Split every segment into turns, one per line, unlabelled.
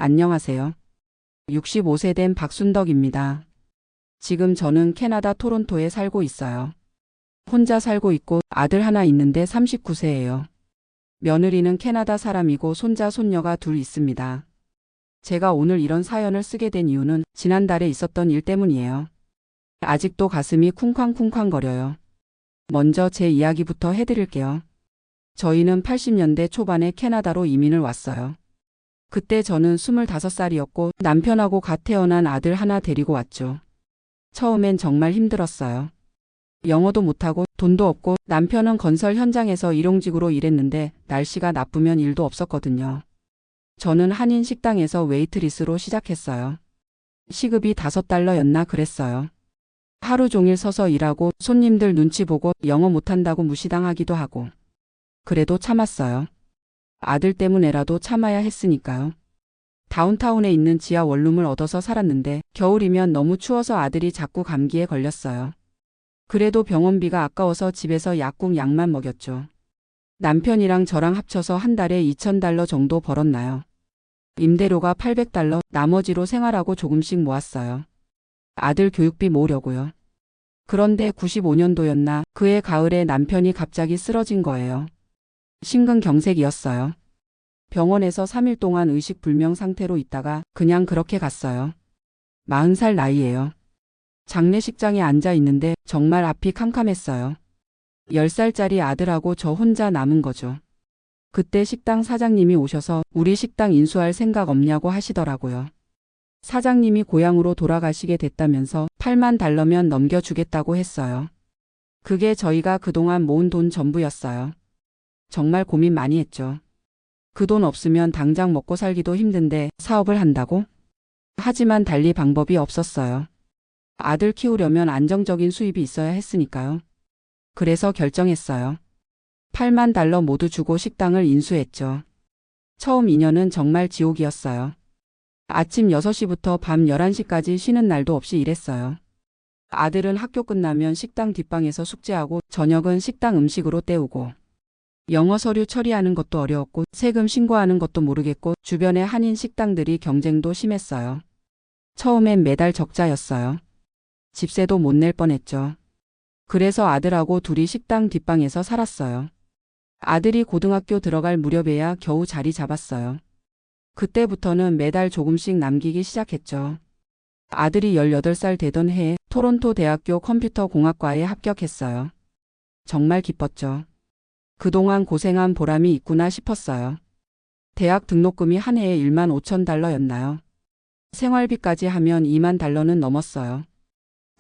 안녕하세요. 65세 된 박순덕입니다. 지금 저는 캐나다 토론토에 살고 있어요. 혼자 살고 있고 아들 하나 있는데 39세예요. 며느리는 캐나다 사람이고 손자 손녀가 둘 있습니다. 제가 오늘 이런 사연을 쓰게 된 이유는 지난달에 있었던 일 때문이에요. 아직도 가슴이 쿵쾅쿵쾅거려요. 먼저 제 이야기부터 해드릴게요. 저희는 80년대 초반에 캐나다로 이민을 왔어요. 그때 저는 25살이었고 남편하고 갓 태어난 아들 하나 데리고 왔죠. 처음엔 정말 힘들었어요. 영어도 못하고 돈도 없고 남편은 건설 현장에서 일용직으로 일했는데 날씨가 나쁘면 일도 없었거든요. 저는 한인 식당에서 웨이트리스로 시작했어요. 시급이 $5였나 그랬어요. 하루 종일 서서 일하고 손님들 눈치 보고 영어 못한다고 무시당하기도 하고. 그래도 참았어요. 아들 때문에라도 참아야 했으니까요. 다운타운에 있는 지하 원룸을 얻어서 살았는데 겨울이면 너무 추워서 아들이 자꾸 감기에 걸렸어요. 그래도 병원비가 아까워서 집에서 약국 약만 먹였죠. 남편이랑 저랑 합쳐서 한 달에 $2,000 정도 벌었나요? 임대료가 $800, 나머지로 생활하고 조금씩 모았어요. 아들 교육비 모으려고요. 그런데 95년도였나 그해 가을에 남편이 갑자기 쓰러진 거예요. 심근경색이었어요. 병원에서 3일 동안 의식불명 상태로 있다가 그냥 그렇게 갔어요. 40살 나이예요. 장례식장에 앉아 있는데 정말 앞이 캄캄했어요. 10살짜리 아들하고 저 혼자 남은 거죠. 그때 식당 사장님이 오셔서 우리 식당 인수할 생각 없냐고 하시더라고요. 사장님이 고향으로 돌아가시게 됐다면서 $80,000면 넘겨주겠다고 했어요. 그게 저희가 그동안 모은 돈 전부였어요. 정말 고민 많이 했죠. 그 돈 없으면 당장 먹고 살기도 힘든데 사업을 한다고? 하지만 달리 방법이 없었어요. 아들 키우려면 안정적인 수입이 있어야 했으니까요. 그래서 결정했어요. $80,000 모두 주고 식당을 인수했죠. 처음 2년은 정말 지옥이었어요. 아침 6시부터 밤 11시까지 쉬는 날도 없이 일했어요. 아들은 학교 끝나면 식당 뒷방에서 숙제하고 저녁은 식당 음식으로 때우고 영어 서류 처리하는 것도 어려웠고 세금 신고하는 것도 모르겠고 주변의 한인 식당들이 경쟁도 심했어요. 처음엔 매달 적자였어요. 집세도 못 낼 뻔했죠. 그래서 아들하고 둘이 식당 뒷방에서 살았어요. 아들이 고등학교 들어갈 무렵에야 겨우 자리 잡았어요. 그때부터는 매달 조금씩 남기기 시작했죠. 아들이 18살 되던 해에 토론토 대학교 컴퓨터공학과에 합격했어요. 정말 기뻤죠. 그동안 고생한 보람이 있구나 싶었어요. 대학 등록금이 한 해에 $15,000였나요? 생활비까지 하면 $20,000는 넘었어요.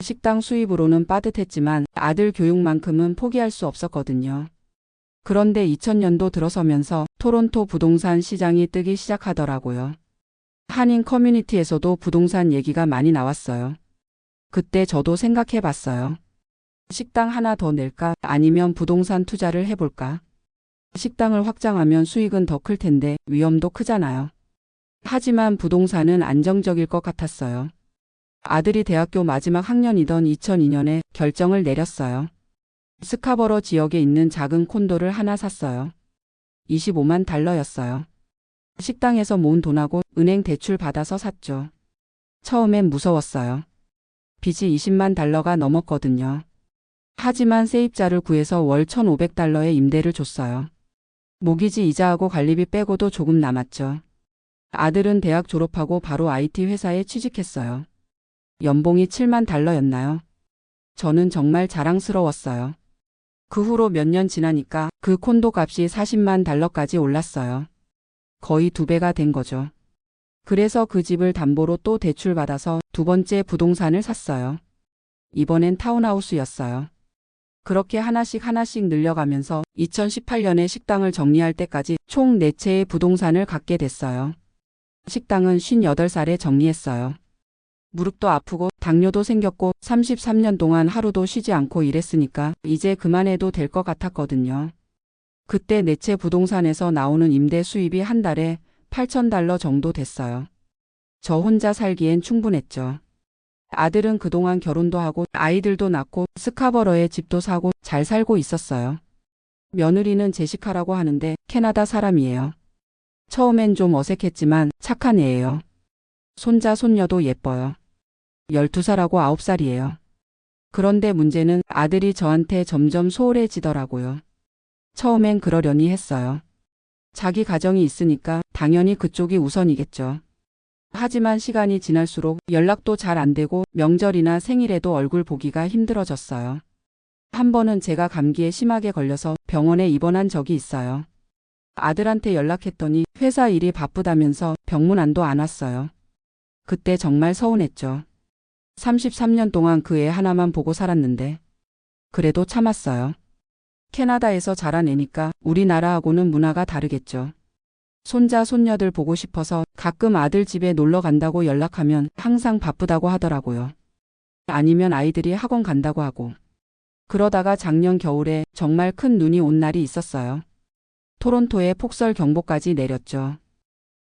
식당 수입으로는 빠듯했지만 아들 교육만큼은 포기할 수 없었거든요. 그런데 2000년도 들어서면서 토론토 부동산 시장이 뜨기 시작하더라고요. 한인 커뮤니티에서도 부동산 얘기가 많이 나왔어요. 그때 저도 생각해 봤어요. 식당 하나 더 낼까 아니면 부동산 투자를 해볼까? 식당을 확장하면 수익은 더 클 텐데 위험도 크잖아요. 하지만 부동산은 안정적일 것 같았어요. 아들이 대학교 마지막 학년이던 2002년에 결정을 내렸어요. 스카버러 지역에 있는 작은 콘도를 하나 샀어요. $250,000였어요. 식당에서 모은 돈하고 은행 대출 받아서 샀죠. 처음엔 무서웠어요. 빚이 $200,000가 넘었거든요. 하지만 세입자를 구해서 월 $1,500의 임대를 줬어요. 모기지 이자하고 관리비 빼고도 조금 남았죠. 아들은 대학 졸업하고 바로 IT 회사에 취직했어요. 연봉이 $70,000였나요? 저는 정말 자랑스러웠어요. 그 후로 몇 년 지나니까 그 콘도 값이 $400,000까지 올랐어요. 거의 2배가 된 거죠. 그래서 그 집을 담보로 또 대출받아서 두 번째 부동산을 샀어요. 이번엔 타운하우스였어요. 그렇게 하나씩 늘려가면서 2018년에 식당을 정리할 때까지 총 4채의 부동산을 갖게 됐어요. 식당은 58살에 정리했어요. 무릎도 아프고 당뇨도 생겼고 33년 동안 하루도 쉬지 않고 일했으니까 이제 그만해도 될 것 같았거든요. 그때 4채 부동산에서 나오는 임대 수입이 한 달에 $8,000 정도 됐어요. 저 혼자 살기엔 충분했죠. 아들은 그동안 결혼도 하고 아이들도 낳고 스카버러에 집도 사고 잘 살고 있었어요. 며느리는 제시카라고 하는데 캐나다 사람이에요. 처음엔 좀 어색했지만 착한 애예요. 손자, 손녀도 예뻐요. 12살하고 9살이에요. 그런데 문제는 아들이 저한테 점점 소홀해지더라고요. 처음엔 그러려니 했어요. 자기 가정이 있으니까 당연히 그쪽이 우선이겠죠. 하지만 시간이 지날수록 연락도 잘 안 되고 명절이나 생일에도 얼굴 보기가 힘들어졌어요. 한 번은 제가 감기에 심하게 걸려서 병원에 입원한 적이 있어요. 아들한테 연락했더니 회사 일이 바쁘다면서 병문안도 안 왔어요. 그때 정말 서운했죠. 33년 동안 그 애 하나만 보고 살았는데. 그래도 참았어요. 캐나다에서 자란 애니까 우리나라하고는 문화가 다르겠죠. 손자, 손녀들 보고 싶어서 가끔 아들 집에 놀러 간다고 연락하면 항상 바쁘다고 하더라고요. 아니면 아이들이 학원 간다고 하고. 그러다가 작년 겨울에 정말 큰 눈이 온 날이 있었어요. 토론토에 폭설 경보까지 내렸죠.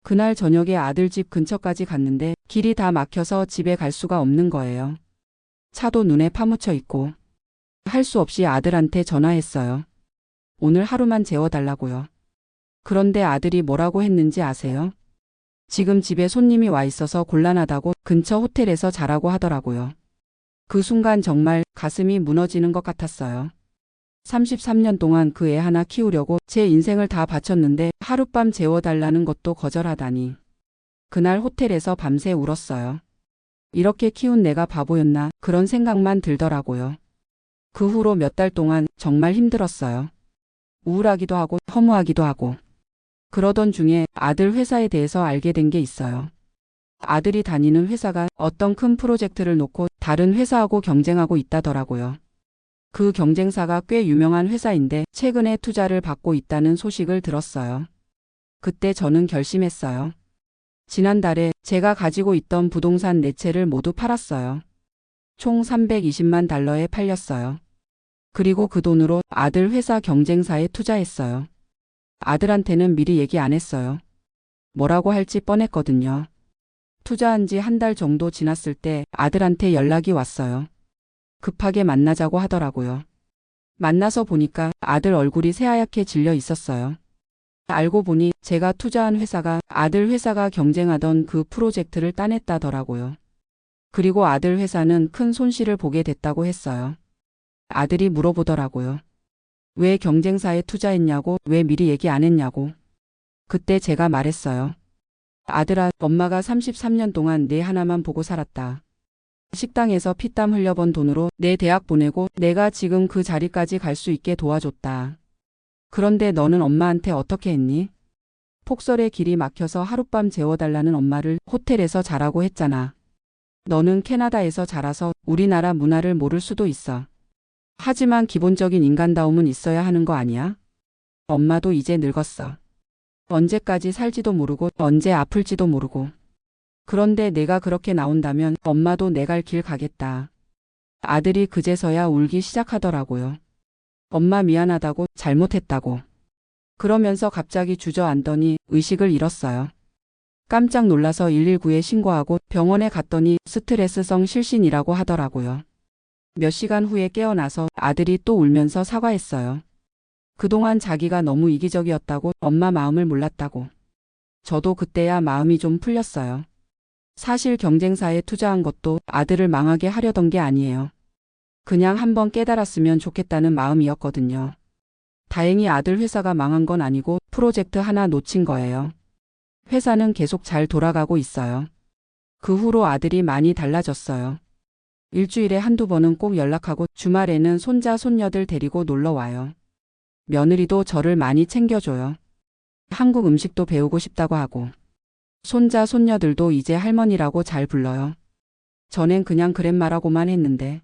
그날 저녁에 아들 집 근처까지 갔는데 길이 다 막혀서 집에 갈 수가 없는 거예요. 차도 눈에 파묻혀 있고. 할 수 없이 아들한테 전화했어요. 오늘 하루만 재워달라고요. 그런데 아들이 뭐라고 했는지 아세요? 지금 집에 손님이 와 있어서 곤란하다고 근처 호텔에서 자라고 하더라고요. 그 순간 정말 가슴이 무너지는 것 같았어요. 33년 동안 그 애 하나 키우려고 제 인생을 다 바쳤는데 하룻밤 재워달라는 것도 거절하다니. 그날 호텔에서 밤새 울었어요. 이렇게 키운 내가 바보였나 그런 생각만 들더라고요. 그 후로 몇 달 동안 정말 힘들었어요. 우울하기도 하고 허무하기도 하고. 그러던 중에 아들 회사에 대해서 알게 된 게 있어요. 아들이 다니는 회사가 어떤 큰 프로젝트를 놓고 다른 회사하고 경쟁하고 있다더라고요. 그 경쟁사가 꽤 유명한 회사인데 최근에 투자를 받고 있다는 소식을 들었어요. 그때 저는 결심했어요. 지난달에 제가 가지고 있던 부동산 4채를 모두 팔았어요. 총 320만 달러에 팔렸어요. 그리고 그 돈으로 아들 회사 경쟁사에 투자했어요. 아들한테는 미리 얘기 안 했어요. 뭐라고 할지 뻔했거든요. 투자한 지 한 달 정도 지났을 때 아들한테 연락이 왔어요. 급하게 만나자고 하더라고요. 만나서 보니까 아들 얼굴이 새하얗게 질려 있었어요. 알고 보니 제가 투자한 회사가 아들 회사가 경쟁하던 그 프로젝트를 따냈다더라고요. 그리고 아들 회사는 큰 손실을 보게 됐다고 했어요. 아들이 물어보더라고요. 왜 경쟁사에 투자했냐고, 왜 미리 얘기 안 했냐고. 그때 제가 말했어요. 아들아, 엄마가 33년 동안 내 하나만 보고 살았다. 식당에서 피땀 흘려번 돈으로 내 대학 보내고 내가 지금 그 자리까지 갈 수 있게 도와줬다. 그런데 너는 엄마한테 어떻게 했니? 폭설에 길이 막혀서 하룻밤 재워달라는 엄마를 호텔에서 자라고 했잖아. 너는 캐나다에서 자라서 우리나라 문화를 모를 수도 있어. 하지만 기본적인 인간다움은 있어야 하는 거 아니야? 엄마도 이제 늙었어. 언제까지 살지도 모르고 언제 아플지도 모르고. 그런데 내가 그렇게 나온다면 엄마도 내 갈 길 가겠다. 아들이 그제서야 울기 시작하더라고요. 엄마 미안하다고, 잘못했다고. 그러면서 갑자기 주저앉더니 의식을 잃었어요. 깜짝 놀라서 119에 신고하고 병원에 갔더니 스트레스성 실신이라고 하더라고요. 몇 시간 후에 깨어나서 아들이 또 울면서 사과했어요. 그동안 자기가 너무 이기적이었다고, 엄마 마음을 몰랐다고. 저도 그때야 마음이 좀 풀렸어요. 사실 경쟁사에 투자한 것도 아들을 망하게 하려던 게 아니에요. 그냥 한번 깨달았으면 좋겠다는 마음이었거든요. 다행히 아들 회사가 망한 건 아니고 프로젝트 하나 놓친 거예요. 회사는 계속 잘 돌아가고 있어요. 그 후로 아들이 많이 달라졌어요. 일주일에 한두 번은 꼭 연락하고 주말에는 손자, 손녀들 데리고 놀러 와요. 며느리도 저를 많이 챙겨줘요. 한국 음식도 배우고 싶다고 하고. 손자, 손녀들도 이제 할머니라고 잘 불러요. 전엔 그냥 그랜마라고만 했는데.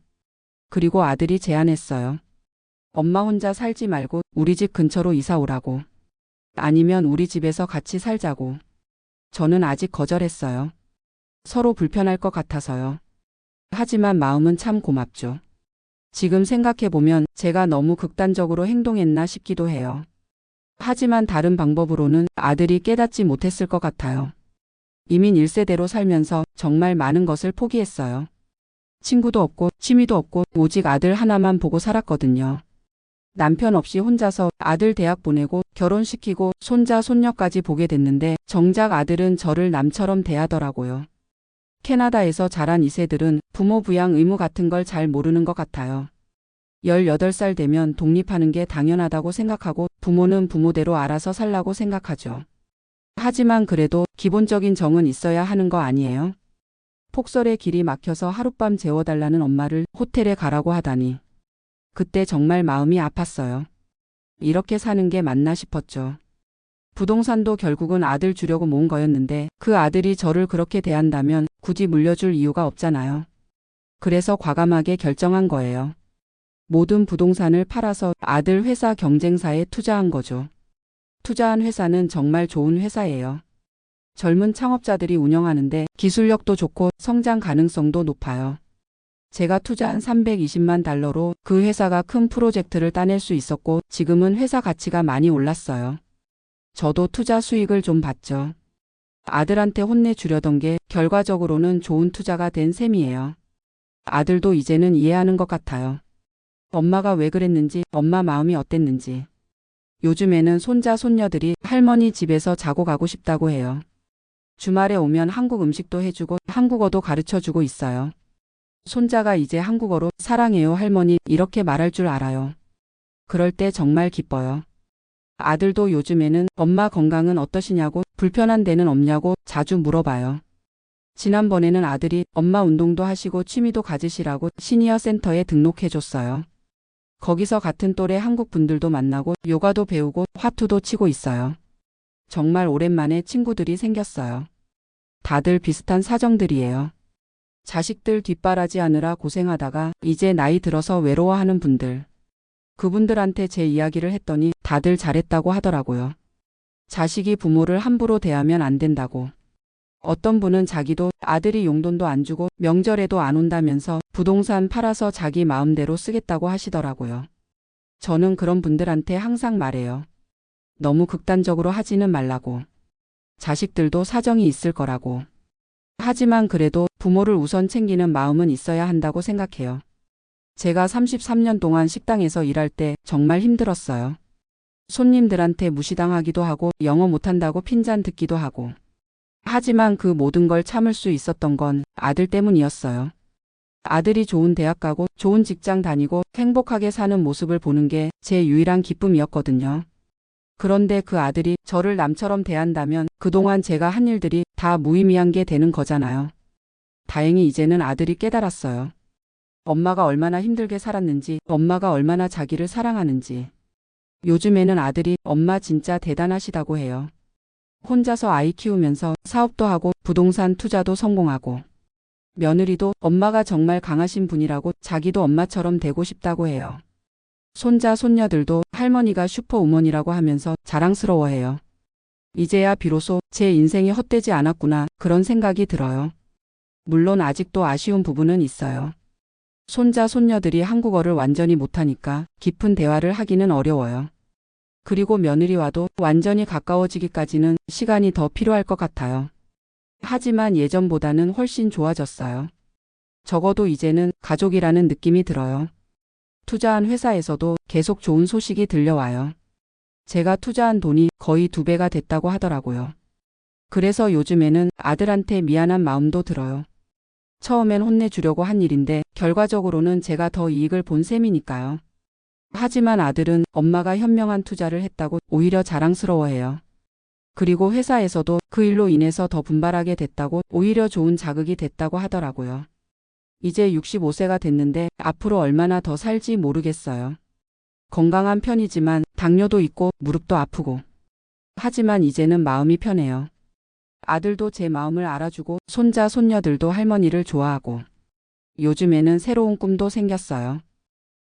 그리고 아들이 제안했어요. 엄마 혼자 살지 말고 우리 집 근처로 이사 오라고. 아니면 우리 집에서 같이 살자고. 저는 아직 거절했어요. 서로 불편할 것 같아서요. 하지만 마음은 참 고맙죠. 지금 생각해보면 제가 너무 극단적으로 행동했나 싶기도 해요. 하지만 다른 방법으로는 아들이 깨닫지 못했을 것 같아요. 이민 1세대로 살면서 정말 많은 것을 포기했어요. 친구도 없고 취미도 없고 오직 아들 하나만 보고 살았거든요. 남편 없이 혼자서 아들 대학 보내고 결혼시키고 손자 손녀까지 보게 됐는데 정작 아들은 저를 남처럼 대하더라고요. 캐나다에서 자란 2세들은 부모 부양 의무 같은 걸 잘 모르는 것 같아요. 18살 되면 독립하는 게 당연하다고 생각하고 부모는 부모대로 알아서 살라고 생각하죠. 하지만 그래도 기본적인 정은 있어야 하는 거 아니에요? 폭설에 길이 막혀서 하룻밤 재워달라는 엄마를 호텔에 가라고 하다니. 그때 정말 마음이 아팠어요. 이렇게 사는 게 맞나 싶었죠. 부동산도 결국은 아들 주려고 모은 거였는데 그 아들이 저를 그렇게 대한다면 굳이 물려줄 이유가 없잖아요. 그래서 과감하게 결정한 거예요. 모든 부동산을 팔아서 아들 회사 경쟁사에 투자한 거죠. 투자한 회사는 정말 좋은 회사예요. 젊은 창업자들이 운영하는데 기술력도 좋고 성장 가능성도 높아요. 제가 투자한 320만 달러로 그 회사가 큰 프로젝트를 따낼 수 있었고 지금은 회사 가치가 많이 올랐어요. 저도 투자 수익을 좀 봤죠. 아들한테 혼내주려던 게 결과적으로는 좋은 투자가 된 셈이에요. 아들도 이제는 이해하는 것 같아요. 엄마가 왜 그랬는지, 엄마 마음이 어땠는지. 요즘에는 손자 손녀들이 할머니 집에서 자고 가고 싶다고 해요. 주말에 오면 한국 음식도 해주고 한국어도 가르쳐주고 있어요. 손자가 이제 한국어로 사랑해요 할머니 이렇게 말할 줄 알아요. 그럴 때 정말 기뻐요. 아들도 요즘에는 엄마 건강은 어떠시냐고 불편한 데는 없냐고 자주 물어봐요. 지난번에는 아들이 엄마 운동도 하시고 취미도 가지시라고 시니어 센터에 등록해줬어요. 거기서 같은 또래 한국 분들도 만나고 요가도 배우고 화투도 치고 있어요. 정말 오랜만에 친구들이 생겼어요. 다들 비슷한 사정들이에요. 자식들 뒷바라지 하느라 고생하다가 이제 나이 들어서 외로워하는 분들. 그분들한테 제 이야기를 했더니 다들 잘했다고 하더라고요. 자식이 부모를 함부로 대하면 안 된다고. 어떤 분은 자기도 아들이 용돈도 안 주고 명절에도 안 온다면서 부동산 팔아서 자기 마음대로 쓰겠다고 하시더라고요. 저는 그런 분들한테 항상 말해요. 너무 극단적으로 하지는 말라고. 자식들도 사정이 있을 거라고. 하지만 그래도 부모를 우선 챙기는 마음은 있어야 한다고 생각해요. 제가 33년 동안 식당에서 일할 때 정말 힘들었어요. 손님들한테 무시당하기도 하고 영어 못한다고 핀잔 듣기도 하고. 하지만 그 모든 걸 참을 수 있었던 건 아들 때문이었어요. 아들이 좋은 대학 가고 좋은 직장 다니고 행복하게 사는 모습을 보는 게 제 유일한 기쁨이었거든요. 그런데 그 아들이 저를 남처럼 대한다면 그동안 제가 한 일들이 다 무의미한 게 되는 거잖아요. 다행히 이제는 아들이 깨달았어요. 엄마가 얼마나 힘들게 살았는지, 엄마가 얼마나 자기를 사랑하는지. 요즘에는 아들이 엄마 진짜 대단하시다고 해요. 혼자서 아이 키우면서 사업도 하고 부동산 투자도 성공하고. 며느리도 엄마가 정말 강하신 분이라고 자기도 엄마처럼 되고 싶다고 해요. 손자 손녀들도 할머니가 슈퍼우먼이라고 하면서 자랑스러워해요. 이제야 비로소 제 인생이 헛되지 않았구나 그런 생각이 들어요. 물론 아직도 아쉬운 부분은 있어요. 손자 손녀들이 한국어를 완전히 못하니까 깊은 대화를 하기는 어려워요. 그리고 며느리와도 완전히 가까워지기까지는 시간이 더 필요할 것 같아요. 하지만 예전보다는 훨씬 좋아졌어요. 적어도 이제는 가족이라는 느낌이 들어요. 투자한 회사에서도 계속 좋은 소식이 들려와요. 제가 투자한 돈이 거의 2배가 됐다고 하더라고요. 그래서 요즘에는 아들한테 미안한 마음도 들어요. 처음엔 혼내주려고 한 일인데 결과적으로는 제가 더 이익을 본 셈이니까요. 하지만 아들은 엄마가 현명한 투자를 했다고 오히려 자랑스러워해요. 그리고 회사에서도 그 일로 인해서 더 분발하게 됐다고 오히려 좋은 자극이 됐다고 하더라고요. 이제 65세가 됐는데 앞으로 얼마나 더 살지 모르겠어요. 건강한 편이지만 당뇨도 있고 무릎도 아프고. 하지만 이제는 마음이 편해요. 아들도 제 마음을 알아주고 손자 손녀들도 할머니를 좋아하고. 요즘에는 새로운 꿈도 생겼어요.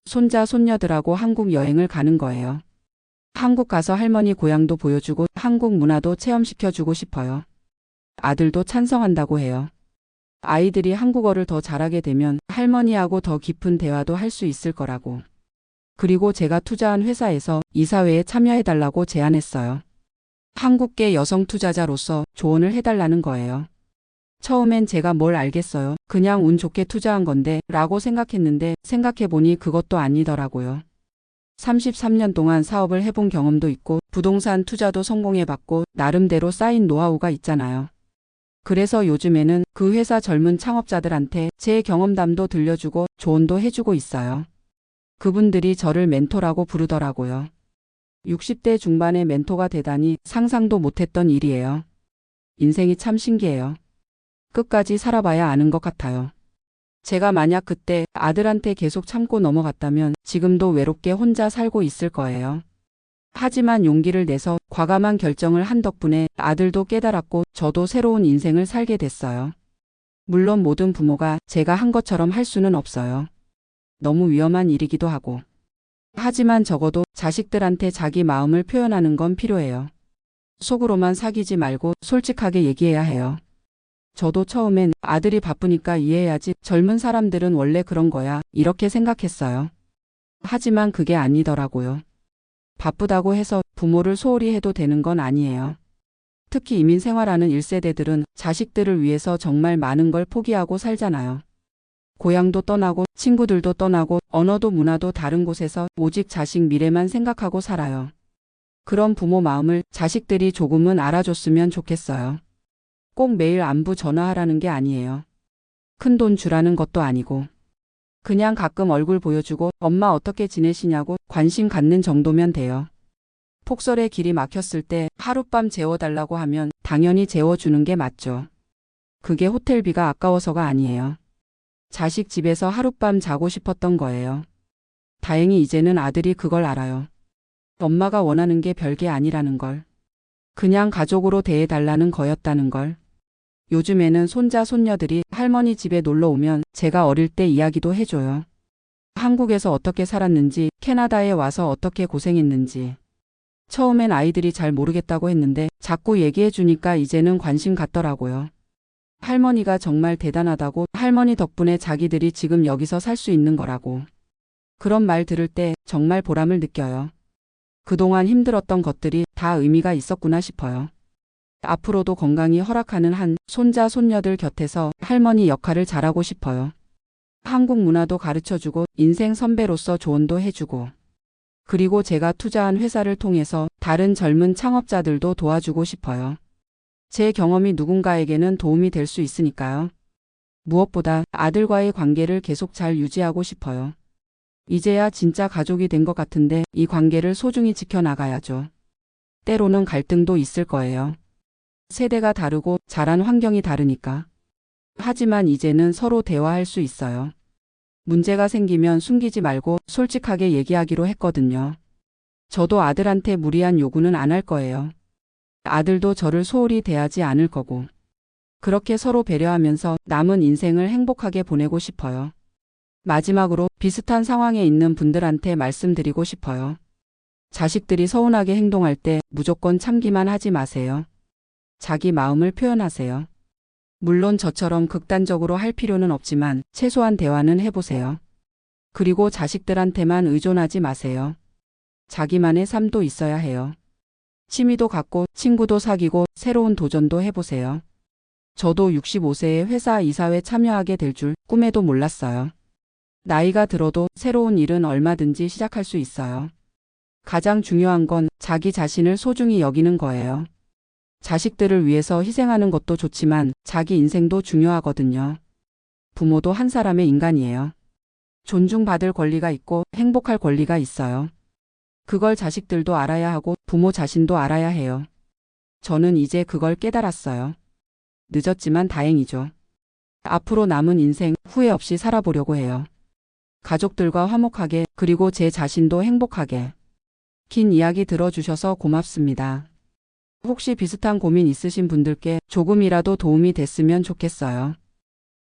손자 손녀들하고 한국 여행을 가는 거예요. 한국 가서 할머니 고향도 보여주고 한국 문화도 체험시켜주고 싶어요. 아들도 찬성한다고 해요. 아이들이 한국어를 더 잘하게 되면 할머니하고 더 깊은 대화도 할 수 있을 거라고. 그리고 제가 투자한 회사에서 이사회에 참여해달라고 제안했어요. 한국계 여성 투자자로서 조언을 해달라는 거예요. 처음엔 제가 뭘 알겠어요. 그냥 운 좋게 투자한 건데 라고 생각했는데 생각해보니 그것도 아니더라고요. 33년 동안 사업을 해본 경험도 있고 부동산 투자도 성공해봤고 나름대로 쌓인 노하우가 있잖아요. 그래서 요즘에는 그 회사 젊은 창업자들한테 제 경험담도 들려주고 조언도 해주고 있어요. 그분들이 저를 멘토라고 부르더라고요. 60대 중반의 멘토가 되다니 상상도 못했던 일이에요. 인생이 참 신기해요. 끝까지 살아봐야 아는 것 같아요. 제가 만약 그때 아들한테 계속 참고 넘어갔다면 지금도 외롭게 혼자 살고 있을 거예요. 하지만 용기를 내서 과감한 결정을 한 덕분에 아들도 깨달았고 저도 새로운 인생을 살게 됐어요. 물론 모든 부모가 제가 한 것처럼 할 수는 없어요. 너무 위험한 일이기도 하고. 하지만 적어도 자식들한테 자기 마음을 표현하는 건 필요해요. 속으로만 사귀지 말고 솔직하게 얘기해야 해요. 저도 처음엔 아들이 바쁘니까 이해해야지, 젊은 사람들은 원래 그런 거야, 이렇게 생각했어요. 하지만 그게 아니더라고요. 바쁘다고 해서 부모를 소홀히 해도 되는 건 아니에요. 특히 이민 생활하는 1세대들은 자식들을 위해서 정말 많은 걸 포기하고 살잖아요. 고향도 떠나고 친구들도 떠나고 언어도 문화도 다른 곳에서 오직 자식 미래만 생각하고 살아요. 그런 부모 마음을 자식들이 조금은 알아줬으면 좋겠어요. 꼭 매일 안부 전화하라는 게 아니에요. 큰돈 주라는 것도 아니고. 그냥 가끔 얼굴 보여주고 엄마 어떻게 지내시냐고 관심 갖는 정도면 돼요. 폭설에 길이 막혔을 때 하룻밤 재워달라고 하면 당연히 재워주는 게 맞죠. 그게 호텔비가 아까워서가 아니에요. 자식 집에서 하룻밤 자고 싶었던 거예요. 다행히 이제는 아들이 그걸 알아요. 엄마가 원하는 게 별게 아니라는 걸. 그냥 가족으로 대해달라는 거였다는 걸. 요즘에는 손자 손녀들이 할머니 집에 놀러 오면 제가 어릴 때 이야기도 해줘요. 한국에서 어떻게 살았는지, 캐나다에 와서 어떻게 고생했는지. 처음엔 아이들이 잘 모르겠다고 했는데 자꾸 얘기해 주니까 이제는 관심 갖더라고요. 할머니가 정말 대단하다고, 할머니 덕분에 자기들이 지금 여기서 살 수 있는 거라고. 그런 말 들을 때 정말 보람을 느껴요. 그동안 힘들었던 것들이 다 의미가 있었구나 싶어요. 앞으로도 건강이 허락하는 한 손자 손녀들 곁에서 할머니 역할을 잘하고 싶어요. 한국 문화도 가르쳐주고 인생 선배로서 조언도 해주고. 그리고 제가 투자한 회사를 통해서 다른 젊은 창업자들도 도와주고 싶어요. 제 경험이 누군가에게는 도움이 될 수 있으니까요. 무엇보다 아들과의 관계를 계속 잘 유지하고 싶어요. 이제야 진짜 가족이 된 것 같은데 이 관계를 소중히 지켜나가야죠. 때로는 갈등도 있을 거예요. 세대가 다르고 자란 환경이 다르니까. 하지만 이제는 서로 대화할 수 있어요. 문제가 생기면 숨기지 말고 솔직하게 얘기하기로 했거든요. 저도 아들한테 무리한 요구는 안 할 거예요. 아들도 저를 소홀히 대하지 않을 거고. 그렇게 서로 배려하면서 남은 인생을 행복하게 보내고 싶어요. 마지막으로 비슷한 상황에 있는 분들한테 말씀드리고 싶어요. 자식들이 서운하게 행동할 때 무조건 참기만 하지 마세요. 자기 마음을 표현하세요. 물론 저처럼 극단적으로 할 필요는 없지만 최소한 대화는 해보세요. 그리고 자식들한테만 의존하지 마세요. 자기만의 삶도 있어야 해요. 취미도 갖고 친구도 사귀고 새로운 도전도 해보세요. 저도 65세에 회사 이사회 참여하게 될 줄 꿈에도 몰랐어요. 나이가 들어도 새로운 일은 얼마든지 시작할 수 있어요. 가장 중요한 건 자기 자신을 소중히 여기는 거예요. 자식들을 위해서 희생하는 것도 좋지만 자기 인생도 중요하거든요. 부모도 한 사람의 인간이에요. 존중받을 권리가 있고 행복할 권리가 있어요. 그걸 자식들도 알아야 하고 부모 자신도 알아야 해요. 저는 이제 그걸 깨달았어요. 늦었지만 다행이죠. 앞으로 남은 인생 후회 없이 살아보려고 해요. 가족들과 화목하게, 그리고 제 자신도 행복하게. 긴 이야기 들어주셔서 고맙습니다. 혹시 비슷한 고민 있으신 분들께 조금이라도 도움이 됐으면 좋겠어요.